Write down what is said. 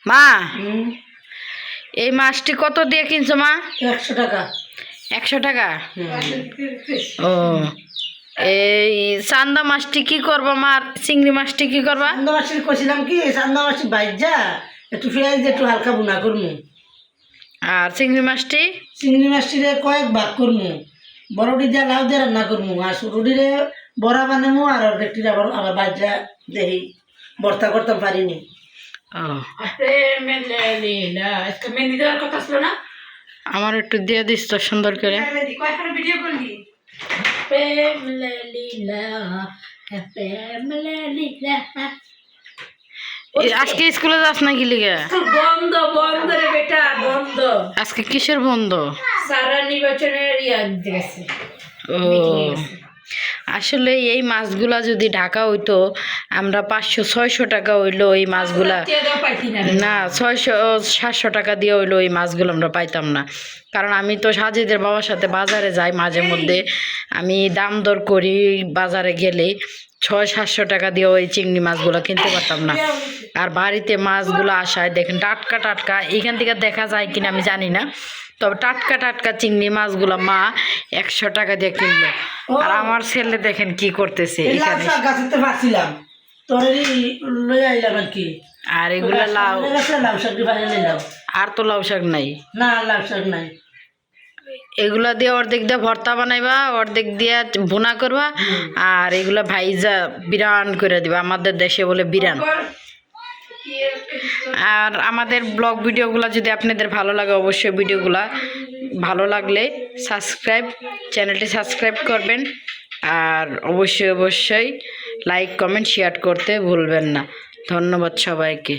মা এই মাছটি কত দিয়ে কিনছো মা? 100 টাকা। 100 টাকা? ও এই চান্দা মাছটি কি করবা মা? আর চিংড়ি মাছটি কি করবা? চান্দা মাছটি কইছিলাম কি চান্দা মাছটি বাইজা একটু পেঁয়াজ দিয়ে একটু হালকা ভুনা করমু। আর চিংড়ি মাছটি? চিংড়ি মাছটিরে কয়েক ভাগ করমু, বড়টি দিয়ে লাউ দিয়ে রান্না করমু, আর ছোটটিরে বড়া বানামু, আর অর্ধেকটি আবার বাইজা দেখি ভর্তা করতাম পারিনি। মেহেন্দি দেওয়ার কথা ছিল না? আমার একটু দিয়ে দিস তো সুন্দর করে। ভিডিও করলি আজকে স্কুলে যাস না কি লিগে? বন্ধ বন্ধ রে বেটা, বন্ধ। আজকে কিসের বন্ধ? সারা নির্বাচনের দিতে গেছে। ও আসলে এই মাছগুলা যদি ঢাকা হইতো আমরা 500-600 টাকা হইলো এই মাছগুলা, না 600-700 টাকা দিয়ে হইলো এই মাছগুলো আমরা পাইতাম না। কারণ আমি তো সাজিদের বাবার সাথে বাজারে যাই মাঝে মধ্যে, আমি দাম দর করি বাজারে গেলে 600-700 টাকা দিয়ে ওই চিংড়ি মাছগুলো কিনতে পারতাম না। আর বাড়িতে মাছগুলো আসায় দেখেন টাটকা টাটকা, এইখান থেকে দেখা যায় কিনা আমি জানি না, তবে টাটকা টাটকা চিংড়ি মাছগুলো মা 100 টাকা দিয়ে কিনলো। আর আমার ছেলে দেখেন কি করতেছে এখানে। আর এগুলো লাউ, আর তো লাউ শাক নাই, না লাউ শাক নাই। এগুলা দিয়ে অর্ধেক দিয়ে ভর্তা বানাইবা, অর্ধেক দিয়ে ভুনা করবা, আর এগুলা ভাইজা বিরান করে দিবা, আমাদের দেশে বলে বিরান। আর আমাদের ব্লগ ভিডিওগুলো যদি আপনাদের ভালো লাগে অবশ্যই ভিডিওগুলা ভালো লাগলে চ্যানেলটি সাবস্ক্রাইব করবেন, আর অবশ্যই লাইক কমেন্ট শেয়ার করতে ভুলবেন না। ধন্যবাদ সবাইকে।